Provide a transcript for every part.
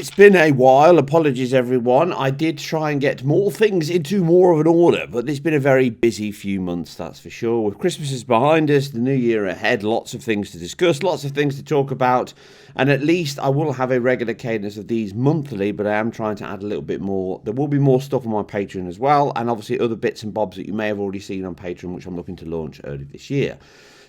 it's been a while. Apologies, everyone. I did try and get more things into more of an order, but it's been a very busy few months, that's for sure. With Christmas is behind us, the new year ahead, lots of things to discuss, lots of things to talk about, and at least I will have a regular cadence of these monthly, but I am trying to add a little bit more. There will be more stuff on my Patreon as well, and obviously other bits and bobs that you may have already seen on Patreon, which I'm looking to launch early this year.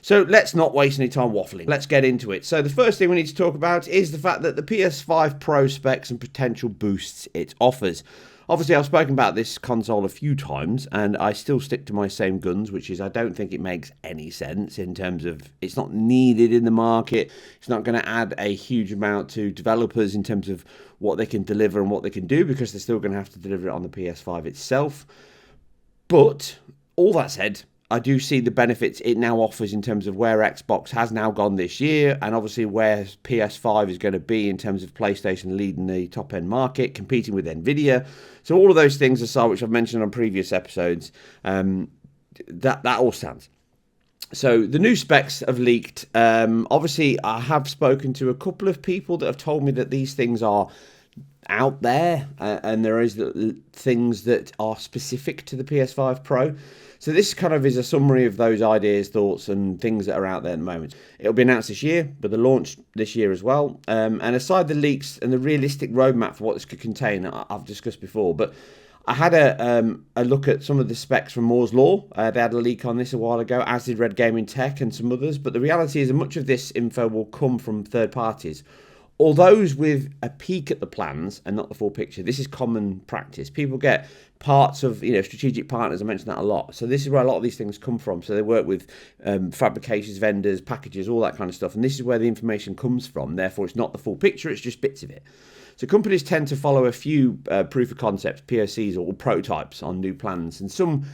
So let's not waste any time waffling. Let's get into it. So the first thing we need to talk about is the fact that the PS5 Pro specs and potential boosts it offers. Obviously, I've spoken about this console a few times, and I still stick to my same guns, which is I don't think it makes any sense in terms of it's not needed in the market. It's not going to add a huge amount to developers in terms of what they can deliver and what they can do, because they're still going to have to deliver it on the PS5 itself. But all that said, I do see the benefits it now offers in terms of where Xbox has now gone this year, and obviously where PS5 is going to be in terms of PlayStation leading the top-end market, competing with Nvidia. So all of those things aside, which I've mentioned on previous episodes, that all stands. So the new specs have leaked. Obviously, I have spoken to a couple of people that have told me that these things are out there, and there is things that are specific to the PS5 Pro. So this kind of is a summary of those ideas, thoughts, and things that are out there at the moment. It'll be announced this year, but the launch this year as well. And aside the leaks and the realistic roadmap for what this could contain, I've discussed before. But I had a look at some of the specs from Moore's Law. They had a leak on this a while ago, as did Red Gaming Tech and some others. But the reality is that much of this info will come from third parties. Or those with a peek at the plans and not the full picture. This is common practice. People get parts of, strategic partners. I mentioned that a lot. So this is where a lot of these things come from. So they work with fabrications, vendors, packages, all that kind of stuff. And this is where the information comes from. Therefore, it's not the full picture. It's just bits of it. So companies tend to follow a few proof of concepts, POCs, or prototypes on new plans. And some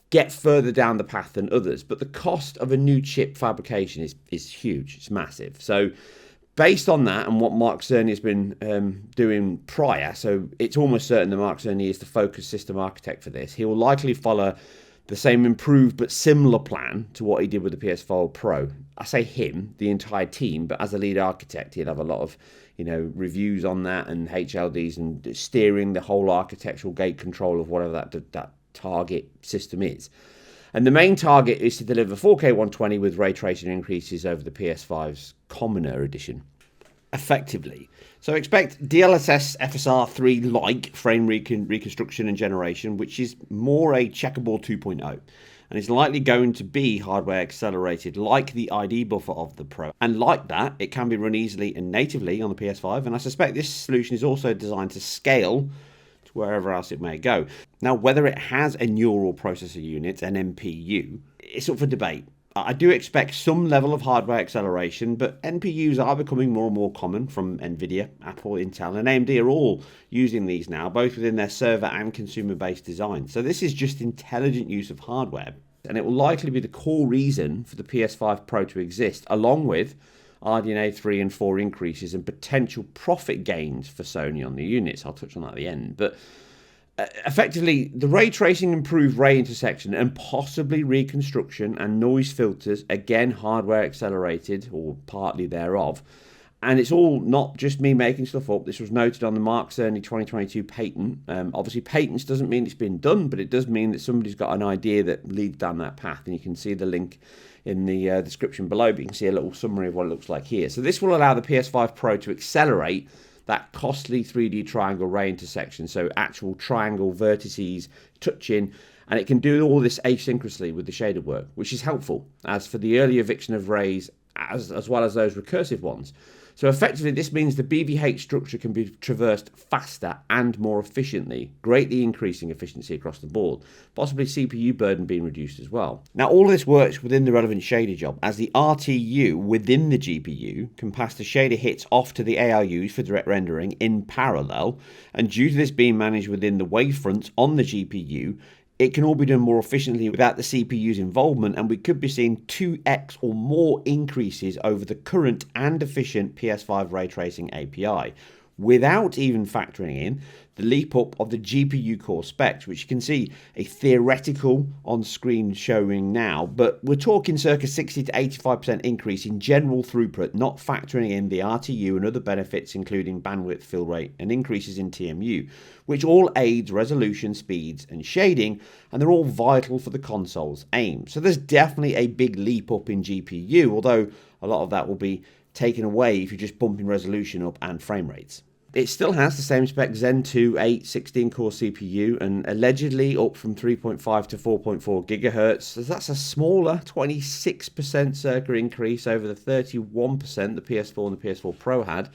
get further down the path than others. But the cost of a new chip fabrication is huge. It's massive. So based on that and what Mark Cerny has been doing prior, so it's almost certain that Mark Cerny is the focus system architect for this. He will likely follow the same improved but similar plan to what he did with the PS4 Pro. I say him, the entire team, but as a lead architect, he'll have a lot of reviews on that and HLDs and steering the whole architectural gate control of whatever that target system is. And the main target is to deliver 4K 120 with ray tracing increases over the PS5's Commoner edition, effectively. So expect DLSS FSR 3-like frame reconstruction and generation, which is more a checkerboard 2.0. And is likely going to be hardware accelerated like the ID buffer of the Pro. And like that, it can be run easily and natively on the PS5. And I suspect this solution is also designed to scale to wherever else it may go. Now, whether it has a neural processor unit, an NPU, it's up for debate. I do expect some level of hardware acceleration, but NPUs are becoming more and more common from Nvidia, Apple, Intel, and AMD are all using these now, both within their server and consumer-based design. So this is just intelligent use of hardware, and it will likely be the core reason for the PS5 Pro to exist, along with RDNA 3 and 4 increases and potential profit gains for Sony on the units. I'll touch on that at the end, but effectively, the ray tracing, improved ray intersection, and possibly reconstruction and noise filters, again, hardware accelerated, or partly thereof. And it's all not just me making stuff up. This was noted on the Mark Cerny 2022 patent. Obviously, patents doesn't mean it's been done, but it does mean that somebody's got an idea that leads down that path. And you can see the link in the description below, but you can see a little summary of what it looks like here. So this will allow the PS5 Pro to accelerate that costly 3D triangle ray intersection, so actual triangle vertices touching, and it can do all this asynchronously with the shaded work, which is helpful as for the early eviction of rays as well as those recursive ones. So effectively, this means the BVH structure can be traversed faster and more efficiently, greatly increasing efficiency across the board, possibly CPU burden being reduced as well. Now, all of this works within the relevant shader job, as the RTU within the GPU can pass the shader hits off to the ALUs for direct rendering in parallel, and due to this being managed within the wavefronts on the GPU, it can all be done more efficiently without the CPU's involvement, and we could be seeing 2x or more increases over the current and efficient PS5 ray tracing API, without even factoring in the leap up of the GPU core specs, which you can see a theoretical on-screen showing now, but we're talking circa 60 to 85% increase in general throughput, not factoring in the RTU and other benefits, including bandwidth, fill rate, and increases in TMU, which all aids resolution, speeds, and shading, and they're all vital for the console's aim. So there's definitely a big leap up in GPU, although a lot of that will be taken away if you're just bumping resolution up and frame rates. It still has the same spec Zen 2 8 16-core CPU and allegedly up from 3.5 to 4.4 gigahertz. So that's a smaller 26% circa increase over the 31% the PS4 and the PS4 Pro had.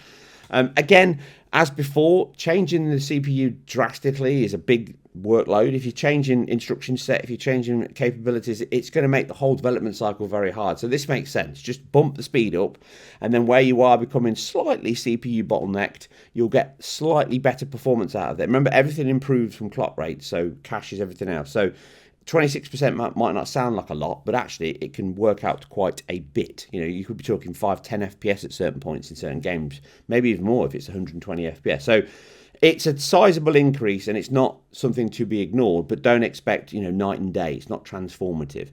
Again, as before, changing the CPU drastically is a big workload. If you're changing instruction set, if you're changing capabilities, it's going to make the whole development cycle very hard. So this makes sense. Just bump the speed up, and then where you are becoming slightly CPU bottlenecked, you'll get slightly better performance out of it. Remember, everything improves from clock rate, so caches everything else. So 26% might not sound like a lot, but actually it can work out to quite a bit. You know, you could be talking 5-10 FPS at certain points in certain games, maybe even more if it's 120 FPS. So it's a sizable increase, and it's not something to be ignored, but don't expect, night and day. It's not transformative.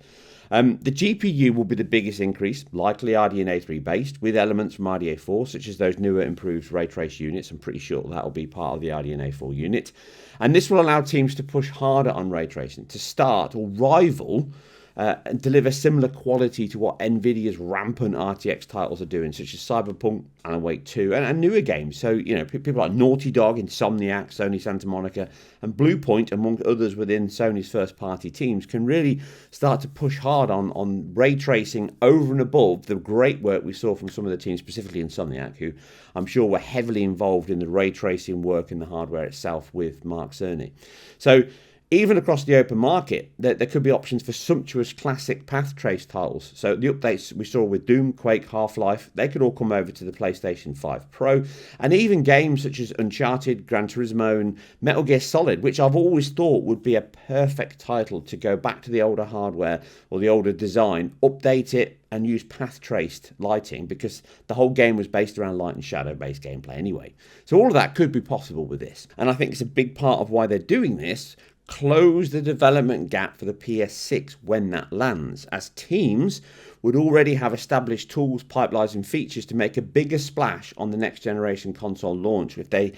The GPU will be the biggest increase, likely RDNA 3 based, with elements from RDNA 4, such as those newer improved ray trace units. I'm pretty sure that will be part of the RDNA 4 unit. And this will allow teams to push harder on ray tracing, to start or rival and deliver similar quality to what Nvidia's rampant RTX titles are doing, such as Cyberpunk, Alan Wake 2, and newer games. So, people like Naughty Dog, Insomniac, Sony Santa Monica, and Bluepoint, among others within Sony's first-party teams, can really start to push hard on ray tracing over and above the great work we saw from some of the teams, specifically Insomniac, who I'm sure were heavily involved in the ray tracing work in the hardware itself with Mark Cerny. So, even across the open market, there could be options for sumptuous classic path trace titles. So the updates we saw with Doom, Quake, Half-Life, they could all come over to the PlayStation 5 Pro. And even games such as Uncharted, Gran Turismo, and Metal Gear Solid, which I've always thought would be a perfect title to go back to the older hardware or the older design, update it, and use path-traced lighting, because the whole game was based around light and shadow-based gameplay anyway. So all of that could be possible with this. And I think it's a big part of why they're doing this. Close the development gap for the PS6 when that lands, as teams would already have established tools, pipelines, and features to make a bigger splash on the next generation console launch if they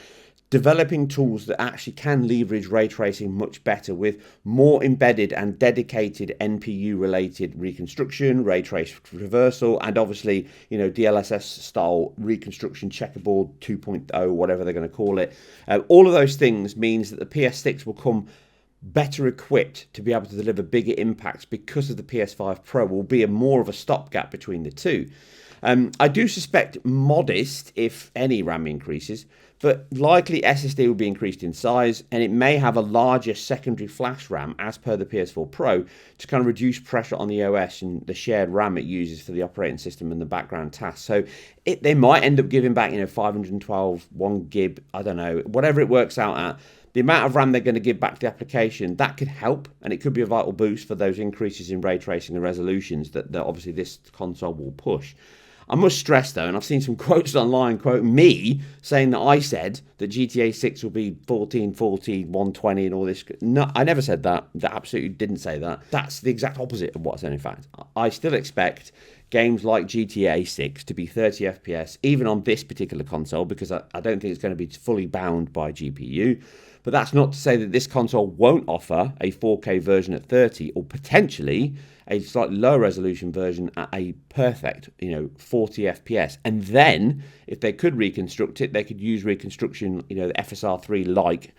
developing tools that actually can leverage ray tracing much better, with more embedded and dedicated NPU related reconstruction, ray trace reversal, and obviously, DLSS style reconstruction, checkerboard 2.0, whatever they're going to call it. All of those things means that the PS6 will come better equipped to be able to deliver bigger impacts, because of the PS5 Pro will be more of a stopgap between the two. I do suspect modest, if any, RAM increases, but likely SSD will be increased in size, and it may have a larger secondary flash RAM as per the PS4 Pro to kind of reduce pressure on the OS and the shared RAM it uses for the operating system and the background tasks. So they might end up giving back 512, 1 gig, I don't know, whatever it works out at. The amount of RAM they're going to give back to the application, that could help, and it could be a vital boost for those increases in ray tracing and resolutions that obviously this console will push. I must stress, though, and I've seen some quotes online quoting me saying that I said that GTA 6 will be 1440, 120 and all this. No, I never said that. That absolutely didn't say that. That's the exact opposite of what I said, in fact. I still expect games like GTA 6 to be 30 FPS, even on this particular console, because I don't think it's going to be fully bound by GPU. But that's not to say that this console won't offer a 4K version at 30, or potentially a slightly lower resolution version at a perfect, 40 FPS. And then, if they could reconstruct it, they could use reconstruction, the FSR3-like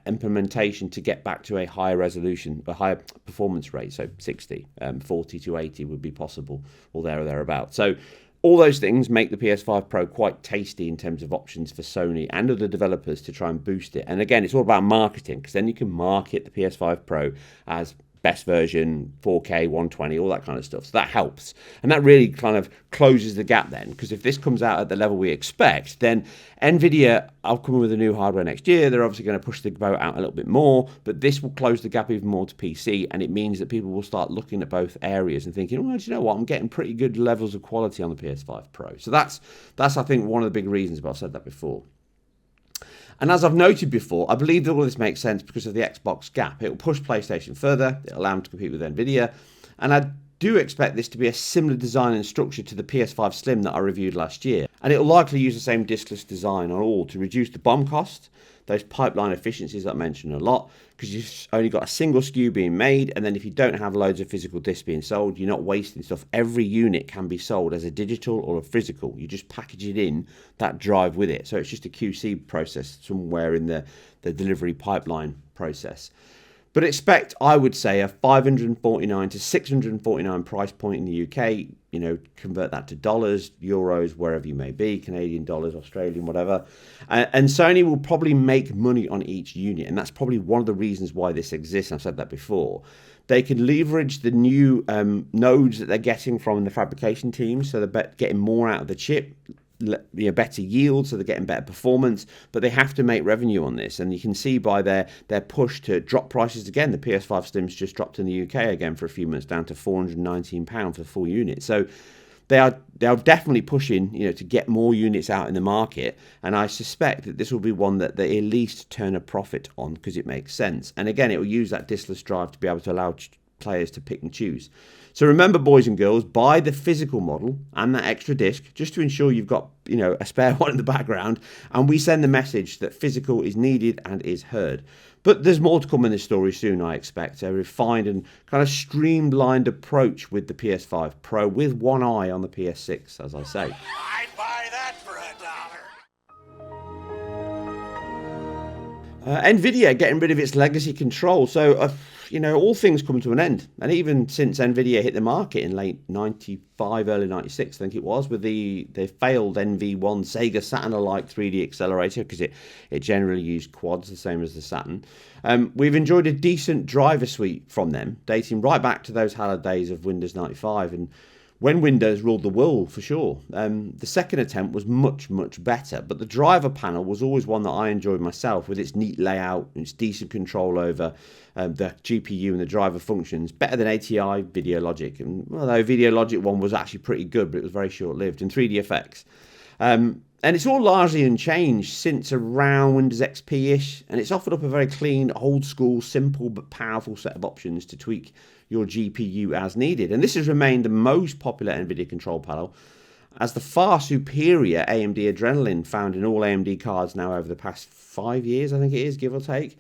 implementation to get back to a higher resolution, a higher performance rate. So 60, 40 to 80 would be possible, or there or thereabouts. So all those things make the PS5 Pro quite tasty in terms of options for Sony and other developers to try and boost it. And again, it's all about marketing, because then you can market the PS5 Pro as best version, 4K, 120, all that kind of stuff. So that helps. And that really kind of closes the gap then, because if this comes out at the level we expect, then Nvidia are coming with a new hardware next year. They're obviously going to push the boat out a little bit more, but this will close the gap even more to PC, and it means that people will start looking at both areas and thinking, well, do you know what? I'm getting pretty good levels of quality on the PS5 Pro. So that's I think, one of the big reasons, but I've said that before. And as I've noted before, I believe that all this makes sense because of the Xbox gap. It will push PlayStation further, it'll allow them to compete with Nvidia, and I do expect this to be a similar design and structure to the PS5 Slim that I reviewed last year. And it'll likely use the same diskless design on all to reduce the BOM cost, those pipeline efficiencies that I mentioned a lot, because you've only got a single SKU being made, and then if you don't have loads of physical discs being sold, you're not wasting stuff. Every unit can be sold as a digital or a physical. You just package it in that drive with it. So it's just a QC process somewhere in the delivery pipeline process. But expect, I would say, a $549 to $649 price point in the UK. You know, convert that to dollars, euros, wherever you may be, Canadian dollars, Australian, whatever. And Sony will probably make money on each unit. And that's probably one of the reasons why this exists. I've said that before. They can leverage the new nodes that they're getting from the fabrication teams. So they're getting more out of the chip, better yield, so they're getting better performance, but they have to make revenue on this. And you can see by their push to drop prices again. The PS5 Slim's just dropped in the UK again for a few months, down to £419 for the full unit. So they are definitely pushing, to get more units out in the market. And I suspect that this will be one that they at least turn a profit on because it makes sense. And again, it will use that diskless drive to be able to allow players to pick and choose. So remember, boys and girls, buy the physical model and that extra disc just to ensure you've got, a spare one in the background. And we send the message that physical is needed and is heard. But there's more to come in this story soon, I expect. A refined and kind of streamlined approach with the PS5 Pro with one eye on the PS6, as I say. I'd buy that for $1. Nvidia getting rid of its legacy control. So, all things come to an end. And even since Nvidia hit the market in late 95, early 96, I think it was, with the failed NV1 Sega Saturn-alike 3D accelerator, because it generally used quads, the same as the Saturn. We've enjoyed a decent driver suite from them, dating right back to those hallowed days of Windows 95. And when Windows ruled the world, for sure. The second attempt was much, much better, but the driver panel was always one that I enjoyed myself, with its neat layout, its decent control over the GPU and the driver functions, better than ATI Video Logic. And although Video Logic one was actually pretty good, but it was very short-lived, and 3D effects. And it's all largely unchanged since around Windows XP-ish, and it's offered up a very clean, old-school, simple but powerful set of options to tweak your GPU as needed. And this has remained the most popular NVIDIA control panel, as the far superior AMD Adrenalin found in all AMD cards now over the past 5 years, I think it is, give or take.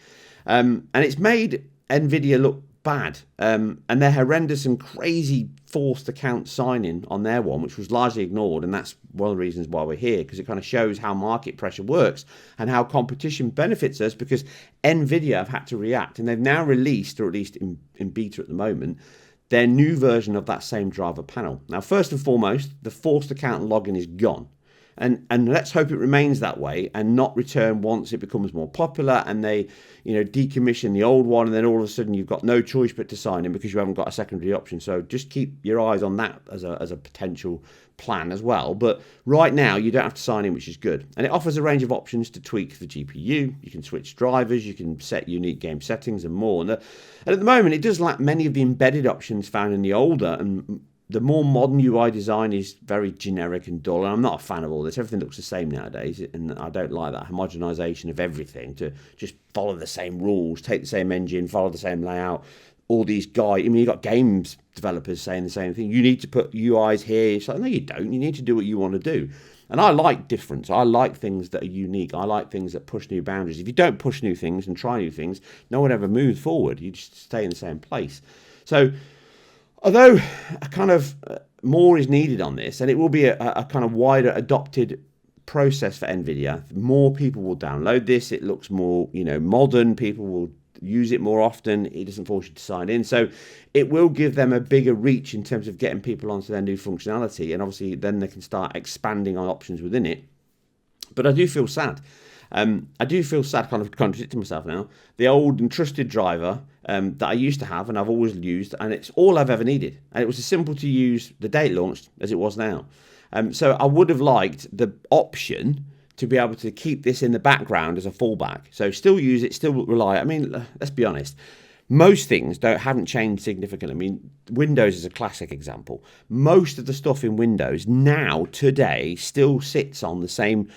And it's made NVIDIA look bad. And their horrendous and crazy forced account sign-in on their one, which was largely ignored, and that's one of the reasons why we're here, because it kind of shows how market pressure works and how competition benefits us, because NVIDIA have had to react, and they've now released, or at least in beta at the moment, their new version of that same driver panel. Now, first and foremost, the forced account login is gone. And let's hope it remains that way and not return once it becomes more popular and they, decommission the old one, and then all of a sudden you've got no choice but to sign in because you haven't got a secondary option. So just keep your eyes on that as a potential plan as well. But right now you don't have to sign in, which is good. And it offers a range of options to tweak the GPU. You can switch drivers, you can set unique game settings and more. And at the moment it does lack many of the embedded options found in the older and the more modern UI design is very generic and dull, and I'm not a fan of all this. Everything looks the same nowadays, and I don't like that homogenization of everything to just follow the same rules, take the same engine, follow the same layout. All these guys, you've got games developers saying the same thing. You need to put UIs here. It's like, no, you don't. You need to do what you want to do. And I like difference. I like things that are unique. I like things that push new boundaries. If you don't push new things and try new things, no one ever moves forward. You just stay in the same place. So, although a kind of more is needed on this, and it will be a kind of wider adopted process for NVIDIA, more people will download this. It looks more, modern. People will use it more often. It doesn't force you to sign in. So it will give them a bigger reach in terms of getting people onto their new functionality. And obviously then they can start expanding on options within it. But I do feel sad. Kind of contradicting myself now. The old and trusted driver that I used to have and I've always used, and it's all I've ever needed. And it was as simple to use the day it launched as it was now. So I would have liked the option to be able to keep this in the background as a fallback. So still use it, still rely. I mean, let's be honest. Most things haven't changed significantly. I mean, Windows is a classic example. Most of the stuff in Windows now, today, still sits on the same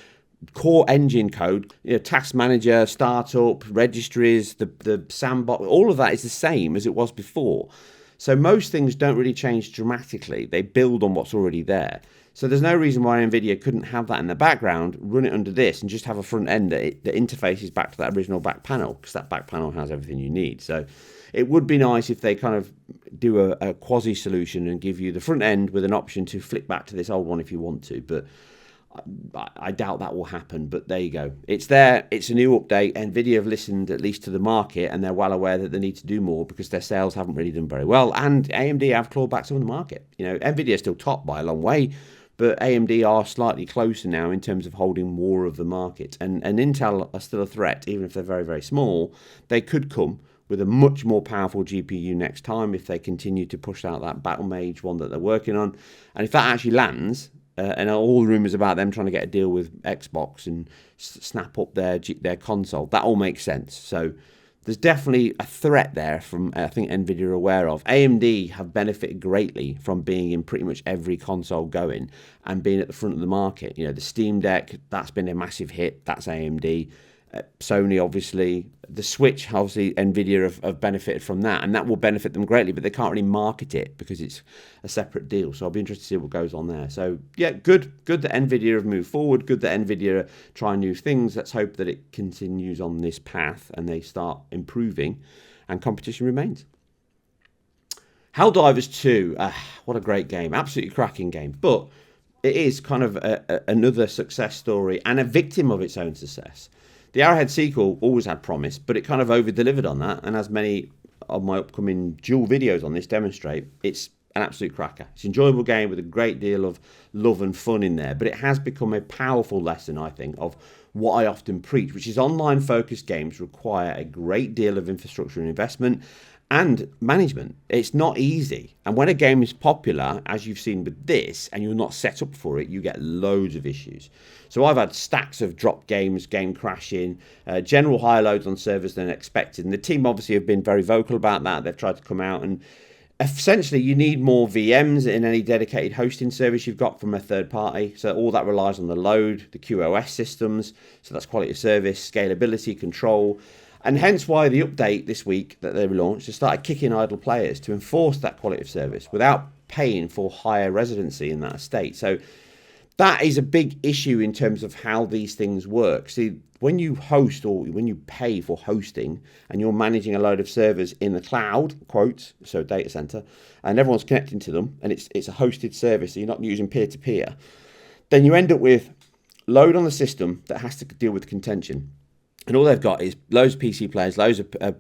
core engine code, task manager, startup, registries, the sandbox, all of that is the same as it was before. So most things don't really change dramatically. They build on what's already there. So there's no reason why Nvidia couldn't have that in the background, run it under this, and just have a front end that interfaces back to that original back panel, because that back panel has everything you need. So it would be nice if they kind of do a quasi solution and give you the front end with an option to flip back to this old one if you want to. But I doubt that will happen, but there you go. It's there. It's a new update. Nvidia have listened at least to the market, and they're well aware that they need to do more because their sales haven't really done very well. And AMD have clawed back some of the market. Nvidia is still top by a long way, but AMD are slightly closer now in terms of holding more of the market. And Intel are still a threat, even if they're very, very small. They could come with a much more powerful GPU next time if they continue to push out that Battle Mage one that they're working on. And if that actually lands, and all the rumours about them trying to get a deal with Xbox and snap up their console, that all makes sense. So there's definitely a threat there from, I think, Nvidia are aware of. AMD have benefited greatly from being in pretty much every console going and being at the front of the market. The Steam Deck, that's been a massive hit. That's AMD. Sony, obviously. The Switch, obviously, Nvidia have benefited from that, and that will benefit them greatly, but they can't really market it because it's a separate deal. So I'll be interested to see what goes on there. So, yeah, good that Nvidia have moved forward. Good that Nvidia are trying new things. Let's hope that it continues on this path and they start improving and competition remains. Helldivers 2, what a great game. Absolutely cracking game. But it is kind of another success story and a victim of its own success. The Arrowhead sequel always had promise, but it kind of over-delivered on that, and as many of my upcoming dual videos on this demonstrate, it's an absolute cracker. It's an enjoyable game with a great deal of love and fun in there, but it has become a powerful lesson, I think, of what I often preach, which is online-focused games require a great deal of infrastructure and investment and management. It's not easy. And when a game is popular, as you've seen with this, and you're not set up for it, you get loads of issues. So I've had stacks of dropped games, game crashing, general higher loads on servers than expected. And the team obviously have been very vocal about that. They've tried to come out and essentially you need more VMs in any dedicated hosting service you've got from a third party. So all that relies on the load, the QoS systems. So that's quality of service, scalability, control. And hence why the update this week that they launched has started kicking idle players to enforce that quality of service without paying for higher residency in that estate. So that is a big issue in terms of how these things work. See, when you host or when you pay for hosting and you're managing a load of servers in the cloud, quotes, so data center, and everyone's connecting to them, and it's a hosted service, so you're not using peer-to-peer, then you end up with load on the system that has to deal with contention. And all they've got is loads of PC players, loads of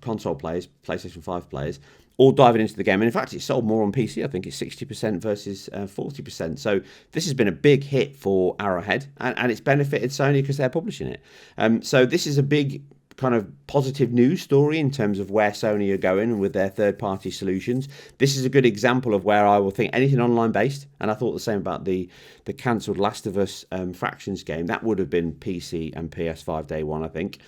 console players, PlayStation 5 players, all diving into the game. And in fact, it's sold more on PC. I think it's 60% versus 40%. So this has been a big hit for Arrowhead, and it's benefited Sony because they're publishing it. So this is a big kind of positive news story in terms of where Sony are going with their third-party solutions. This is a good example of where I will think anything online-based, and I thought the same about the cancelled Last of Us Fractions game. That would have been PC and PS5 day one, I think.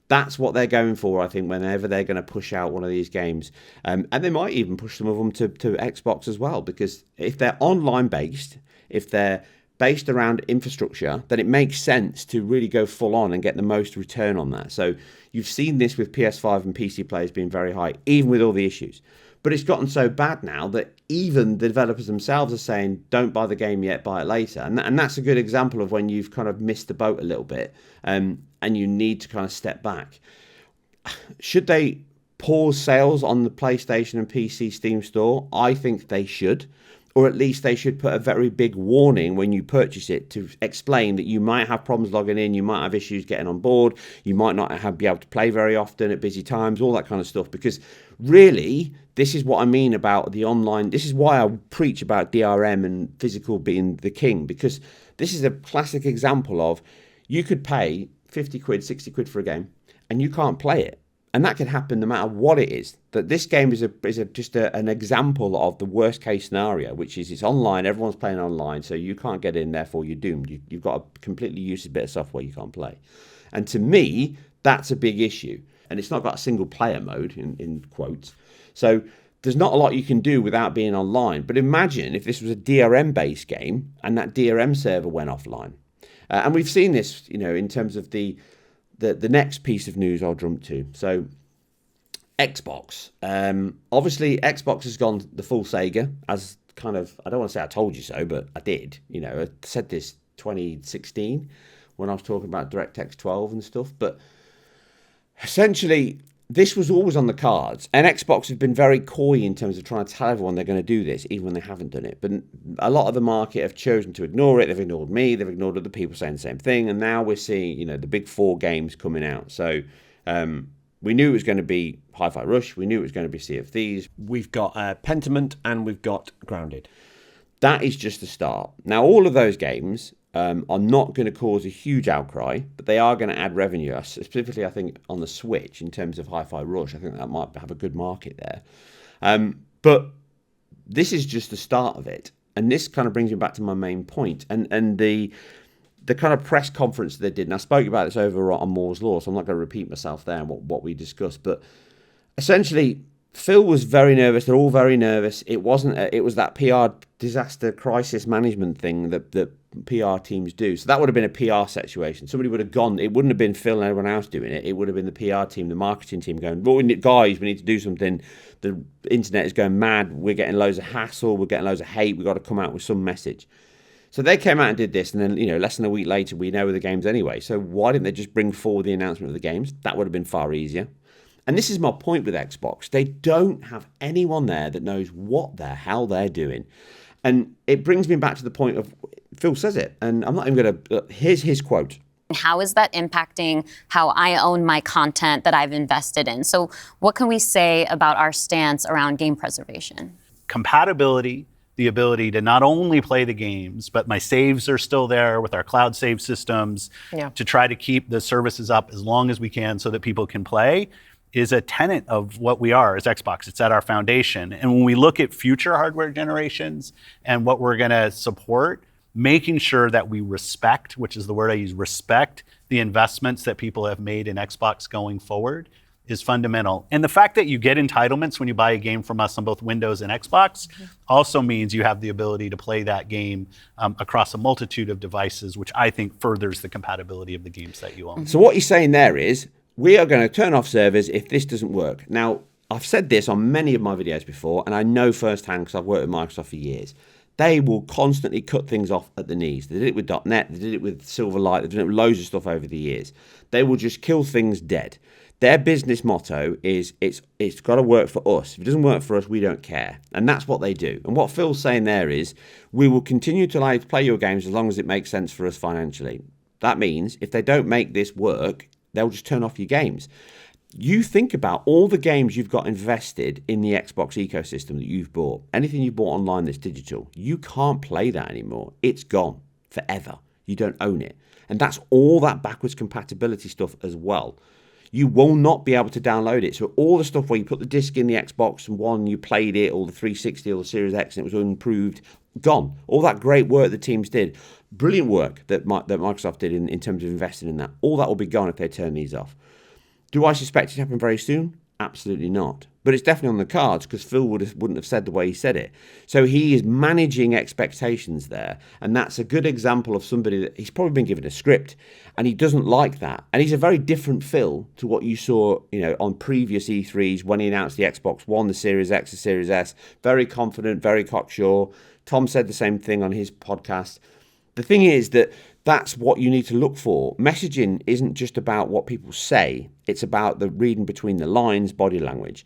That's what they're going for, I think, whenever they're going to push out one of these games. And they might even push some of them to Xbox as well, because if they're online-based, if they're based around infrastructure, then it makes sense to really go full on and get the most return on that. So you've seen this with PS5 and PC players being very high, even with all the issues. But it's gotten so bad now that even the developers themselves are saying, don't buy the game yet, buy it later. And that's a good example of when you've kind of missed the boat a little bit and you need to kind of step back. Should they pause sales on the PlayStation and PC Steam store? I think they should. Or at least they should put a very big warning when you purchase it to explain that you might have problems logging in, you might have issues getting on board, you might not be able to play very often at busy times, all that kind of stuff. Because really, this is what I mean about the online. This is why I preach about DRM and physical being the king, because this is a classic example of you could pay 50 quid, 60 quid for a game and you can't play it. And that can happen no matter what it is. That this game is just an example of the worst case scenario, which is it's online, everyone's playing online, so you can't get in, therefore you're doomed. You've got a completely useless bit of software you can't play. And to me, that's a big issue. And it's not got a single player mode, in quotes. So there's not a lot you can do without being online. But imagine if this was a DRM-based game and that DRM server went offline. And we've seen this, in terms of the next piece of news I'll jump to. So Xbox. Obviously, Xbox has gone the full Sega, as kind of, I don't want to say I told you so, but I did. I said this 2016 when I was talking about DirectX 12 and stuff. But essentially, this was always on the cards. And Xbox have been very coy in terms of trying to tell everyone they're going to do this, even when they haven't done it. But a lot of the market have chosen to ignore it. They've ignored me. They've ignored other people saying the same thing. And now we're seeing, the big 4 games coming out. So, we knew it was going to be Hi-Fi Rush. We knew it was going to be Sea of Thieves. We've got Pentiment and we've got Grounded. That is just the start. Now, all of those games are not going to cause a huge outcry, but they are going to add revenue. Specifically, I think, on the Switch in terms of Hi-Fi Rush. I think that might have a good market there. But this is just the start of it. And this kind of brings me back to my main point. And the kind of press conference they did, and I spoke about this over on Moore's Law, so I'm not going to repeat myself there and what we discussed, but essentially, Phil was very nervous. They're all very nervous. It was that PR disaster crisis management thing that PR teams do. So that would have been a PR situation. Somebody would have gone. It wouldn't have been Phil and everyone else doing it. It would have been the PR team, the marketing team going, well, guys, we need to do something. The internet is going mad. We're getting loads of hassle. We're getting loads of hate. We've got to come out with some message. So they came out and did this, and then, less than a week later, we know the games anyway. So why didn't they just bring forward the announcement of the games? That would have been far easier. And this is my point with Xbox. They don't have anyone there that knows what the hell they're doing. And it brings me back to the point of, Phil says it, and I'm not even going to, here's his quote. How is that impacting how I own my content that I've invested in? So what can we say about our stance around game preservation? Compatibility, the ability to not only play the games, but my saves are still there with our cloud save systems to try to keep the services up as long as we can so that people can play is a tenet of what we are as Xbox. It's at our foundation. And when we look at future hardware generations and what we're going to support, making sure that we respect, which is the word I use, respect the investments that people have made in Xbox going forward is fundamental. And the fact that you get entitlements when you buy a game from us on both Windows and Xbox also means you have the ability to play that game across a multitude of devices, which I think furthers the compatibility of the games that you own. So what he's saying there is, we are going to turn off servers if this doesn't work. Now, I've said this on many of my videos before, and I know firsthand because I've worked with Microsoft for years. They will constantly cut things off at the knees. They did it with .NET, they did it with Silverlight, they've done it with loads of stuff over the years. They will just kill things dead. Their business motto is it's got to work for us. If it doesn't work for us, we don't care. And that's what they do. And what Phil's saying there is, we will continue to allow you to play your games as long as it makes sense for us financially. That means if they don't make this work, they'll just turn off your games. You think about all the games you've got invested in the Xbox ecosystem that you've bought. Anything you've bought online that's digital, you can't play that anymore. It's gone forever. You don't own it. And that's all that backwards compatibility stuff as well. You will not be able to download it. So all the stuff where you put the disc in the Xbox One, you played it, or the 360 or the Series X, and it was improved, gone. All that great work the teams did, brilliant work that Microsoft did in terms of investing in that, all that will be gone if they turn these off. Do I suspect it to happen very soon? Absolutely not. But it's definitely on the cards because Phil wouldn't have said the way he said it. So he is managing expectations there. And that's a good example of somebody that he's probably been given a script and he doesn't like that. And he's a very different Phil to what you saw, on previous E3s when he announced the Xbox One, the Series X, the Series S. Very confident, very cocksure. Tom said the same thing on his podcast. The thing is that that's what you need to look for. Messaging isn't just about what people say. It's about the reading between the lines, body language.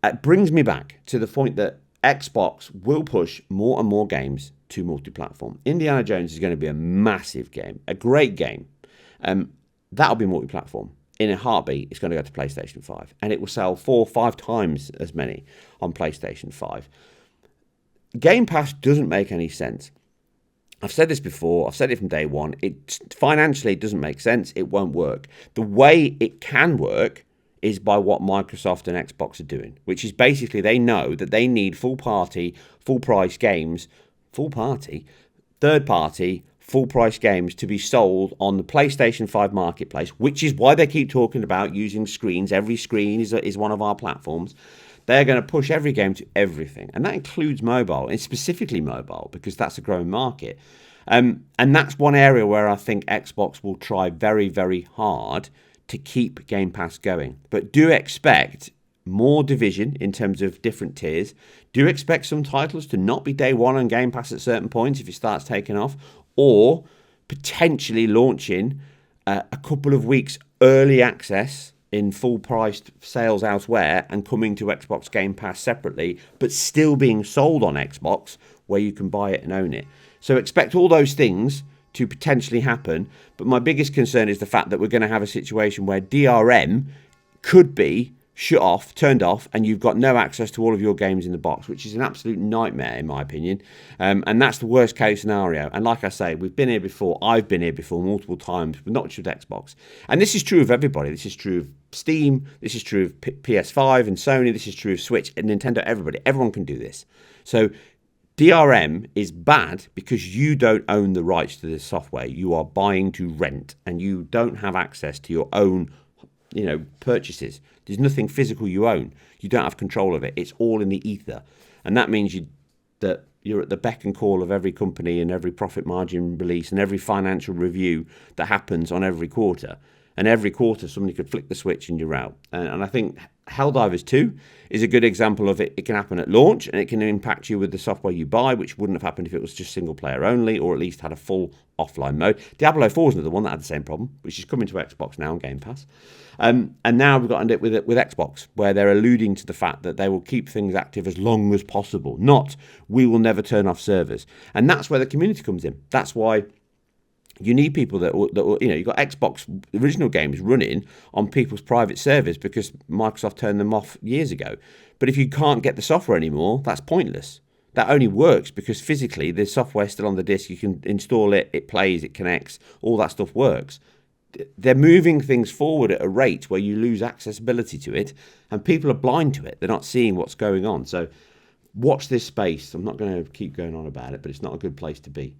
It brings me back to the point that Xbox will push more and more games to multi-platform. Indiana Jones is going to be a massive game, a great game. That'll be multi-platform. In a heartbeat, it's going to go to PlayStation 5. And it will sell 4 or 5 times as many on PlayStation 5. Game Pass doesn't make any sense. I've said this before, I've said it from day one, financially it doesn't make sense, it won't work. The way it can work is by what Microsoft and Xbox are doing, which is basically they know that they need full-price games, third-party, full-price games to be sold on the PlayStation 5 marketplace, which is why they keep talking about using screens. Every screen is one of our platforms. They're going to push every game to everything, and that includes mobile, and specifically mobile, because that's a growing market. And that's one area where I think Xbox will try very, very hard to keep Game Pass going. But do expect more division in terms of different tiers. Do expect some titles to not be day one on Game Pass at certain points if it starts taking off, or potentially launching a couple of weeks early access in full priced sales elsewhere and coming to Xbox Game Pass separately, but still being sold on Xbox where you can buy it and own it. So expect all those things to potentially happen. But my biggest concern is the fact that we're going to have a situation where DRM could be shut off, turned off, and you've got no access to all of your games in the box, which is an absolute nightmare in my opinion. And that's the worst case scenario. And like I say, we've been here before. I've been here before multiple times, but not just with Xbox. And this is true of everybody. This is true of Steam. This is true of PS5 and Sony. This is true of Switch and Nintendo. Everybody. Everyone can do this. So DRM is bad because you don't own the rights to this software. You are buying to rent, and you don't have access to your own purchases. There's nothing physical you own. You don't have control of it. It's all in the ether. And that means that you're at the beck and call of every company and every profit margin release and every financial review that happens on every quarter. And every quarter, somebody could flick the switch and you're out. And I think Helldivers 2 is a good example of it. It can happen at launch, and it can impact you with the software you buy, which wouldn't have happened if it was just single player only, or at least had a full offline mode. Diablo 4 is another one that had the same problem, which is coming to Xbox now on Game Pass. And now we've got to end it with Xbox, where they're alluding to the fact that they will keep things active as long as possible, not we will never turn off servers. And that's where the community comes in. That's why you need people that you've got Xbox original games running on people's private servers because Microsoft turned them off years ago. But if you can't get the software anymore, that's pointless. That only works because physically the software's still on the disk. You can install it, it plays, it connects, all that stuff works. They're moving things forward at a rate where you lose accessibility to it, and people are blind to it. They're not seeing what's going on. So watch this space. I'm not going to keep going on about it, but it's not a good place to be.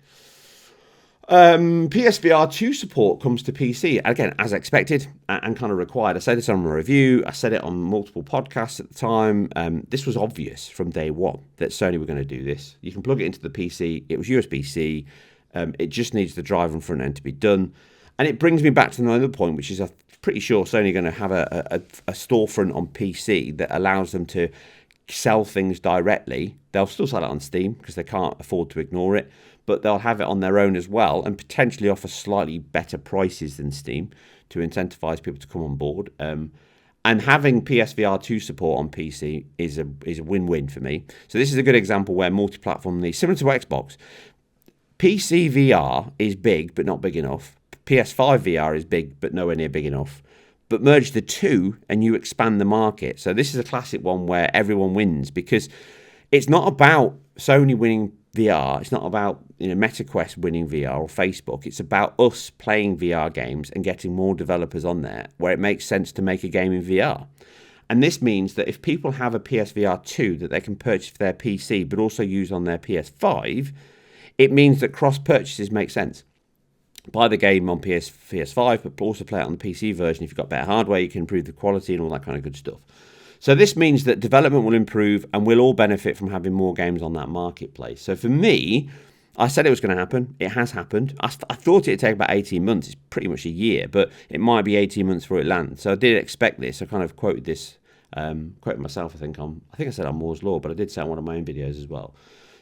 PSVR 2 support comes to PC, again, as expected and kind of required. I said this on my review. I said it on multiple podcasts at the time. This was obvious from day one that Sony were going to do this. You can plug it into the PC. It was USB-C. It just needs the driver and front end to be done. And it brings me back to another point, which is I'm pretty sure Sony are going to have a storefront on PC that allows them to sell things directly. They'll still sell it on Steam because they can't afford to ignore it, but they'll have it on their own as well and potentially offer slightly better prices than Steam to incentivize people to come on board. And having PSVR 2 support on PC is a win-win for me. So this is a good example where multi-platform needs, similar to Xbox, PC VR is big but not big enough. PS5 VR is big but nowhere near big enough. But merge the two and you expand the market. So this is a classic one where everyone wins, because it's not about Sony winning VR. It's not about MetaQuest winning VR or Facebook. It's about us playing VR games and getting more developers on there where it makes sense to make a game in VR. And this means that if people have a PSVR 2 that they can purchase for their PC but also use on their PS5, it means that cross-purchases make sense. Buy the game on PS5, but also play it on the PC version. If you've got better hardware, you can improve the quality and all that kind of good stuff. So this means that development will improve and we'll all benefit from having more games on that marketplace. So for me, I said it was going to happen. It has happened. I thought it would take about 18 months. It's pretty much a year, but it might be 18 months before it lands. So I did expect this. I kind of quoted this, quoted myself, I think I said on Moore's Law, but I did say on one of my own videos as well.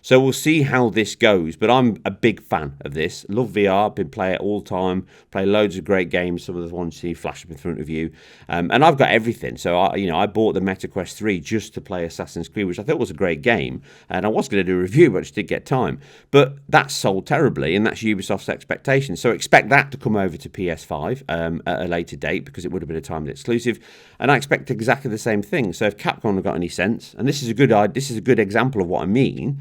So we'll see how this goes, but I'm a big fan of this. Love VR, been playing it all the time, play loads of great games, some of the ones you see flash up in front of you. And I've got everything. So I bought the MetaQuest 3 just to play Assassin's Creed, which I thought was a great game. And I was going to do a review, but I just didn't get time. But that's sold terribly, and that's Ubisoft's expectation. So expect that to come over to PS5 at a later date, because it would have been a timed exclusive. And I expect exactly the same thing. So if Capcom have got any sense, and this is a good example of what I mean.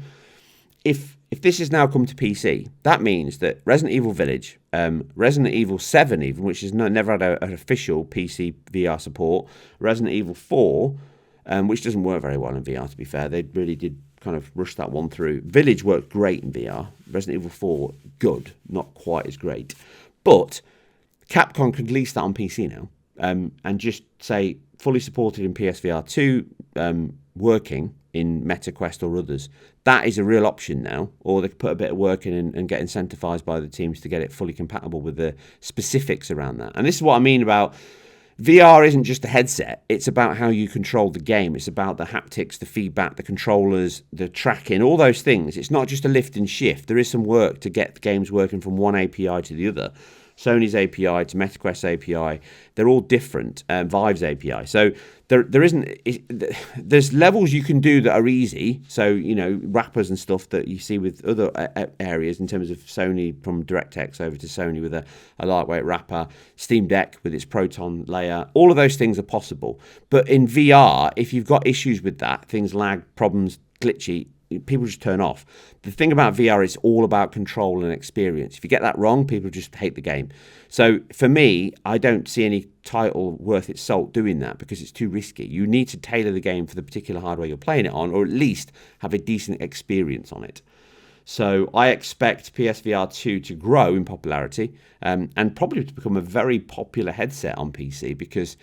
If this has now come to PC, that means that Resident Evil Village, Resident Evil 7 even, which has never had an official PC VR support, Resident Evil 4, which doesn't work very well in VR, to be fair. They really did kind of rush that one through. Village worked great in VR. Resident Evil 4, good, not quite as great. But Capcom could lease that on PC now and just say fully supported in PSVR 2, working, in MetaQuest or others. That is a real option now, or they could put a bit of work in and get incentivized by the teams to get it fully compatible with the specifics around that. And this is what I mean about VR isn't just a headset. It's about how you control the game. It's about the haptics, the feedback, the controllers, the tracking, all those things. It's not just a lift and shift. There is some work to get the games working from one API to the other. Sony's API to MetaQuest API, they're all different. Vive's API. So there's levels you can do that are easy. So, wrappers and stuff that you see with other areas in terms of Sony from DirectX over to Sony with a lightweight wrapper, Steam Deck with its Proton layer. All of those things are possible. But in VR, if you've got issues with that, things lag, problems, glitchy, people just turn off. The thing about VR is all about control and experience. If you get that wrong, people just hate the game. So for me, I don't see any title worth its salt doing that because it's too risky. You need to tailor the game for the particular hardware you're playing it on, or at least have a decent experience on it. So I expect PSVR 2 to grow in popularity and probably to become a very popular headset on PC because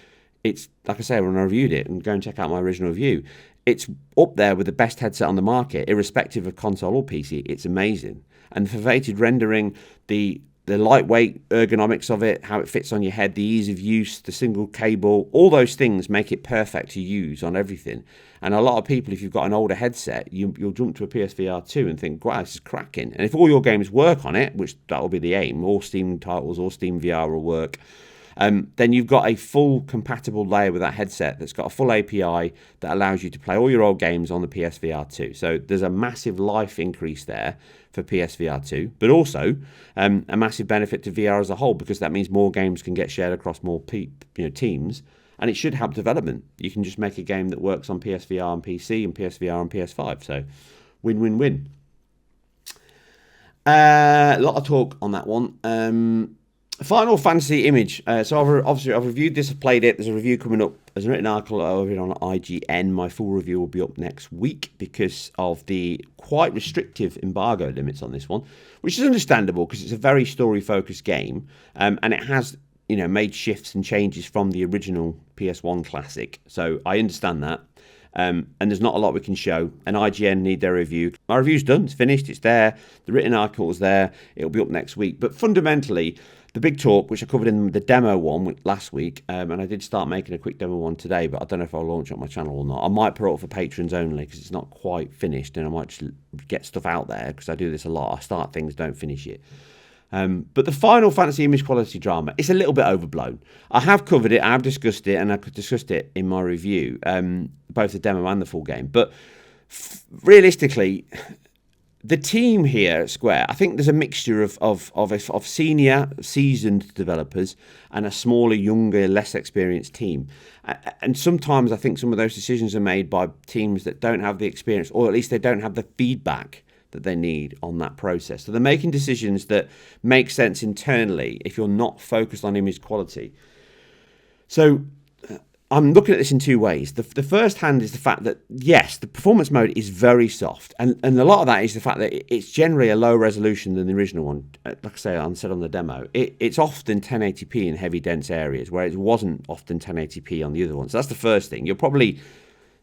it's, like I say, when I reviewed it, and go and check out my original review, it's up there with the best headset on the market, irrespective of console or PC. It's amazing. And the pervaded rendering, the lightweight ergonomics of it, how it fits on your head, the ease of use, the single cable, all those things make it perfect to use on everything. And a lot of people, if you've got an older headset, you'll jump to a PSVR 2 and think, wow, this is cracking. And if all your games work on it, which that will be the aim, all Steam titles, all Steam VR will work, then you've got a full compatible layer with that headset that's got a full API that allows you to play all your old games on the PSVR 2. So there's a massive life increase there for PSVR 2, but also a massive benefit to VR as a whole because that means more games can get shared across more teams, and it should help development. You can just make a game that works on PSVR and PC and PSVR and PS5. So win-win-win. A lot of talk on that one. Final Fantasy image. So I've reviewed this, I've played it. There's a review coming up. There's a written article over it on IGN. My full review will be up next week because of the quite restrictive embargo limits on this one, which is understandable because it's a very story-focused game, and it has made shifts and changes from the original PS1 classic. So I understand that. And there's not a lot we can show. And IGN need their review. My review's done. It's finished. It's there. The written article's there. It'll be up next week. But fundamentally, the big talk, which I covered in the demo one last week, and I did start making a quick demo one today, but I don't know if I'll launch it on my channel or not. I might put it up for patrons only because it's not quite finished, and I might just get stuff out there because I do this a lot. I start things, don't finish it. But the Final Fantasy image quality drama is a little bit overblown. I have covered it, I have discussed it, and I discussed it in my review, both the demo and the full game. But realistically, the team here at Square, I think there's a mixture of senior, seasoned developers and a smaller, younger, less experienced team. And sometimes I think some of those decisions are made by teams that don't have the experience, or at least they don't have the feedback that they need on that process. So they're making decisions that make sense internally if you're not focused on image quality. So I'm looking at this in two ways. The first hand is the fact that, yes, the performance mode is very soft. And a lot of that is the fact that it's generally a lower resolution than the original one. Like I say, I said on the demo, it's often 1080p in heavy, dense areas, where it wasn't often 1080p on the other one. So that's the first thing. You're probably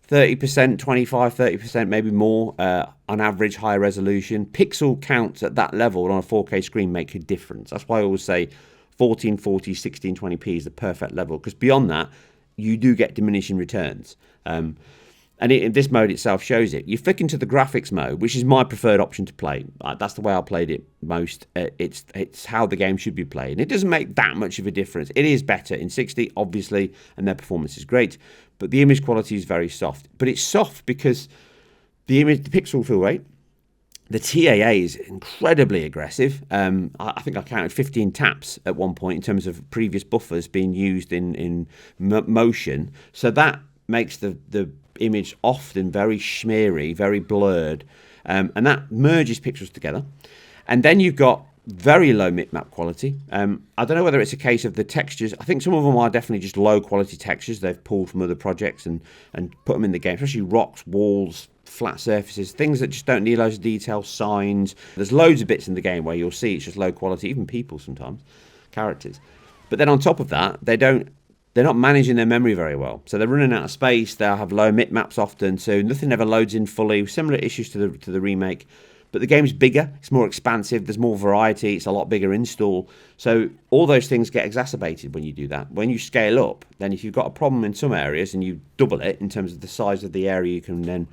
30%, 25, 30%, maybe more on average higher resolution. Pixel counts at that level on a 4K screen make a difference. That's why I always say 1440, 1620p is the perfect level, because beyond that, you do get diminishing returns. And this mode itself shows it. You flick into the graphics mode, which is my preferred option to play. That's the way I played it most. It's how the game should be played. And it doesn't make that much of a difference. It is better in 60, obviously, and their performance is great. But the image quality is very soft. But it's soft because the pixel fill rate, the TAA is incredibly aggressive. I think I counted 15 taps at one point in terms of previous buffers being used in motion. So that makes the image often very schmeary, very blurred. And that merges pixels together. And then you've got very low map quality. I don't know whether it's a case of the textures. I think some of them are definitely just low quality textures they've pulled from other projects and put them in the game, especially rocks, walls, flat surfaces, things that just don't need loads of detail, signs. There's loads of bits in the game where you'll see it's just low quality, even people sometimes, characters. But then on top of that, they don't they're not managing their memory very well. So they're running out of space. They'll have low bitmaps often, so nothing ever loads in fully. Similar issues to the remake. But the game's bigger, it's more expansive, there's more variety, it's a lot bigger install. So all those things get exacerbated when you do that. When you scale up, then if you've got a problem in some areas and you double it in terms of the size of the area you can then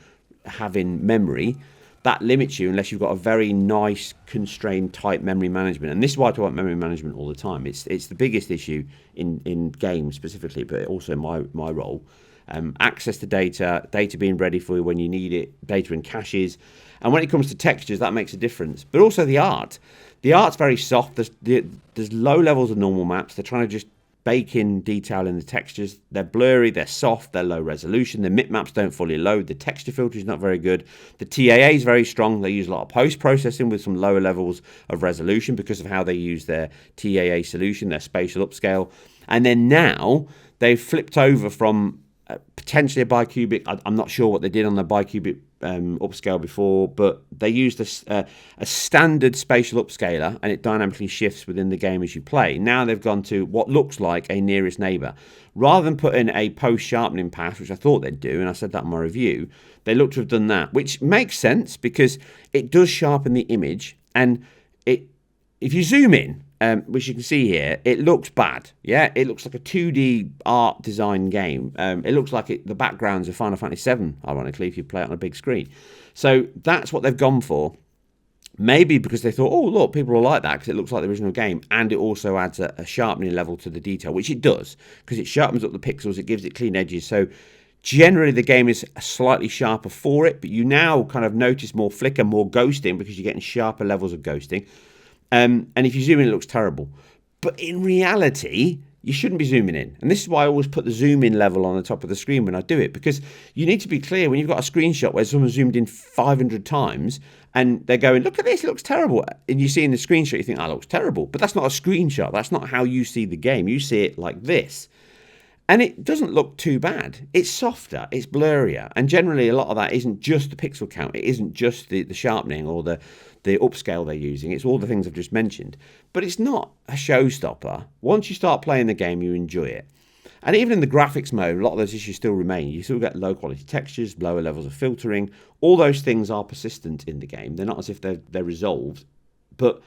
have in memory, that limits you unless you've got a very nice, constrained, tight memory management. And this is why I talk about memory management all the time. It's the biggest issue in games specifically, but also my role. Access to data being ready for you when you need it, data in caches. And when it comes to textures, that makes a difference. But also the art. The art's very soft. There's low levels of normal maps. They're trying to just bake in detail in the textures. They're blurry, they're soft, they're low resolution. The bitmaps don't fully load. The texture filter is not very good. The TAA is very strong. They use a lot of post-processing with some lower levels of resolution because of how they use their TAA solution, their spatial upscale. And then now they've flipped over from potentially a bicubic. I'm not sure what they did on the bicubic upscale before, but they used a standard spatial upscaler, and it dynamically shifts within the game as you play. Now they've gone to what looks like a nearest neighbor. Rather than put in a post-sharpening pass, which I thought they'd do, and I said that in my review, they look to have done that, which makes sense because it does sharpen the image, and if you zoom in, which you can see here, it looks bad. Yeah, it looks like a 2D art design game. It looks like the backgrounds of Final Fantasy VII, ironically, if you play it on a big screen. So that's what they've gone for. Maybe because they thought, oh, look, people will like that because it looks like the original game, and it also adds a sharpening level to the detail, which it does, because it sharpens up the pixels, it gives it clean edges. So generally the game is slightly sharper for it, but you now kind of notice more flicker, more ghosting, because you're getting sharper levels of ghosting. And if you zoom in, it looks terrible. But in reality, you shouldn't be zooming in. And this is why I always put the zoom in level on the top of the screen when I do it, because you need to be clear when you've got a screenshot where someone zoomed in 500 times and they're going, look at this, it looks terrible. And you see in the screenshot, you think, oh, it looks terrible. But that's not a screenshot. That's not how you see the game. You see it like this. And it doesn't look too bad. It's softer, it's blurrier. And generally, a lot of that isn't just the pixel count. It isn't just the sharpening or the upscale they're using. It's all the things I've just mentioned. But it's not a showstopper. Once you start playing the game, you enjoy it. And even in the graphics mode, a lot of those issues still remain. You still get low quality textures, lower levels of filtering. All those things are persistent in the game. They're not as if they're resolved. But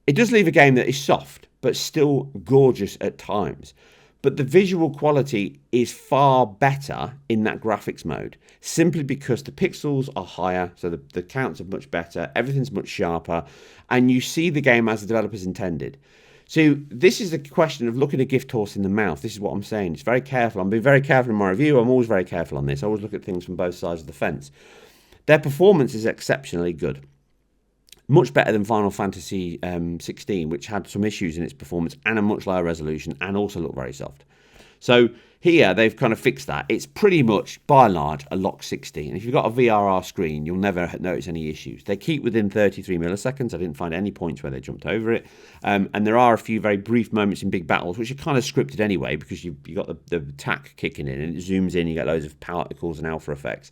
it does leave a game that is soft, but still gorgeous at times. But the visual quality is far better in that graphics mode, simply because the pixels are higher, so the counts are much better, everything's much sharper, and you see the game as the developers intended. So this is the question of looking a gift horse in the mouth. This is what I'm saying. It's very careful. I'm being very careful in my review. I'm always very careful on this. I always look at things from both sides of the fence. Their performance is exceptionally good. Much better than Final Fantasy 16, which had some issues in its performance and a much lower resolution and also looked very soft. So here they've kind of fixed that. It's pretty much, by and large, a lock 60. And if you've got a VRR screen, you'll never notice any issues. They keep within 33 milliseconds. I didn't find any points where they jumped over it. And there are a few very brief moments in big battles, which are kind of scripted anyway, because you've got the attack kicking in and it zooms in, you get loads of particles and alpha effects.